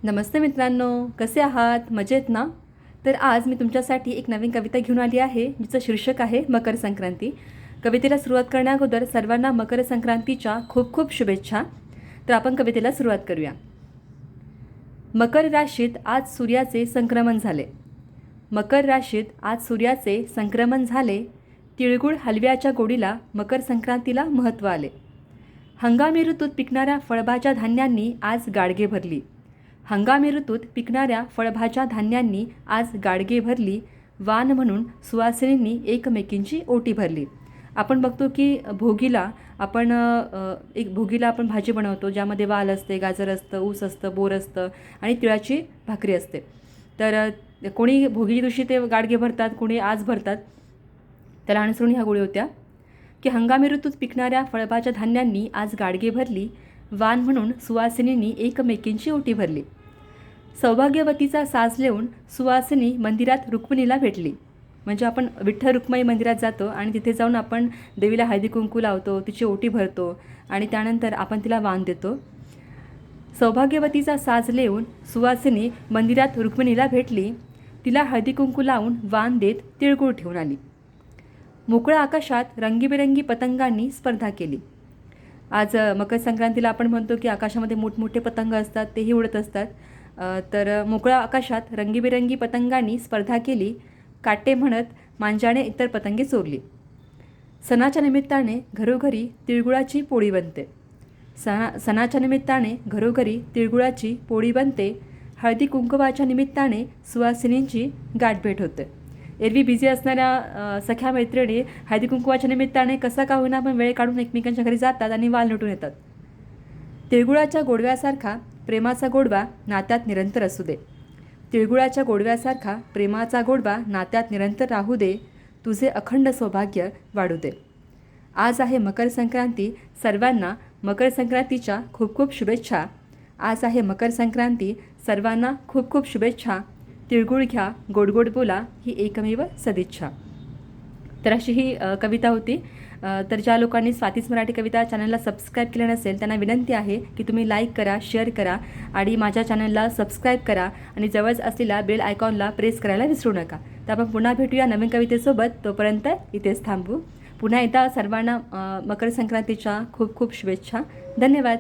नमस्ते मित्रांनो, कसे आहात? मजेत ना? तर आज मी तुमच्यासाठी एक नवीन कविता घेऊन आली आहे, जिचं शीर्षक आहे मकर संक्रांती. कवितेला सुरुवात करण्याअगोदर सर्वांना मकर संक्रांतीच्या खूप खूप शुभेच्छा. तर आपण कवितेला सुरुवात करूया. मकर राशीत आज सूर्याचे संक्रमण झाले. मकर राशीत आज सूर्याचे संक्रमण झाले. तिळगुळ हलव्याच्या गोडीला मकर संक्रांतीला महत्त्व आले. हंगामी ऋतूत पिकणाऱ्या फळभाज्या धान्यांनी आज गाडगे भरली. हंगामी ऋतूत पिकणाऱ्या फळभाज्या धान्यांनी आज गाडगे भरली. वाण म्हणून सुवासिनींनी एकमेकींची ओटी भरली. आपण बघतो की भोगीला आपण भाजी बनवतो, ज्यामध्ये वाल असते, गाजर असतं, ऊस असतं, बोर असतं आणि तिळाची भाकरी असते. तर कोणी भोगीच्या दिवशी ते गाडगे भरतात, कोणी आज भरतात. त्याला अनुसरून ह्या गोळी होत्या की हंगामी ऋतूत पिकणाऱ्या फळभाज्या धान्यांनी आज गाडगे भरली. वाण म्हणून सुवासिनींनी एकमेकींची ओटी भरली. सौभाग्यवतीचा साज लेऊन सुवासिनी मंदिरात रुक्मिणीला भेटली. म्हणजे आपण विठ्ठल रुक्मिणी मंदिरात जातो आणि तिथे जाऊन आपण देवीला हळदी कुंकू लावतो, तिची ओटी भरतो आणि त्यानंतर आपण तिला वाण देतो. सौभाग्यवतीचा साज लेऊन सुवासिनी मंदिरात रुक्मिणीला भेटली. तिला हळदी कुंकू लावून वाण देत तिळगुळ ठेवून आली. मोकळ्या आकाशात रंगीबेरंगी पतंगांनी स्पर्धा केली. आज मकर संक्रांतीला आपण म्हणतो की आकाशामध्ये मोठमोठे पतंग असतात, तेही उडत असतात. तर मोकळ्या आकाशात रंगीबेरंगी पतंगांनी स्पर्धा केली. काटे म्हणत मांजाने इतर पतंगे चोरली. सणाच्या निमित्ताने घरोघरी तिळगुळाची पोळी बनते. सणाच्या निमित्ताने घरोघरी तिळगुळाची पोळी बनते. हळदी कुंकवाच्या निमित्ताने सुवासिनींची गाठभेट होते. एरवी बिझी असणाऱ्या सख्या मैत्रिणी हळदी कुंकवाच्या निमित्ताने कसा का होईना पण वेळ काढून एकमेकांच्या घरी जातात आणि वाल लुटून येतात. तिळगुळाच्या गोडव्यासारखा प्रेमाचा गोडवा नात्यात निरंतर असू दे. तिळगुळाच्या गोडव्यासारखा प्रेमाचा गोडवा नात्यात निरंतर राहू दे. तुझे अखंड सौभाग्य वाढू दे. आज आहे मकर संक्रांती. सर्वांना मकर संक्रांतीच्या खूप खूप शुभेच्छा. आज आहे मकर संक्रांती. सर्वांना खूप खूप शुभेच्छा. तिळगुळ घ्या, गोड गोड बोला, ही एकमेव सदिच्छा. तर अशी ही कविता होती. तर ज्या लोकांनी स्वातीच मराठी कविता चॅनलला सबस्क्राईब केलं नसेल त्यांना विनंती आहे की तुम्ही लाईक करा, शेअर करा आणि माझ्या चॅनलला सबस्क्राईब करा आणि जवळच असलेल्या बेल आयकॉनला प्रेस करायला विसरू नका. तर आपण पुन्हा भेटूया नवीन कवितेसोबत. तोपर्यंत इथेच थांबू. पुन्हा एकदा सर्वांना मकर संक्रांतीच्या खूप खूप शुभेच्छा. धन्यवाद.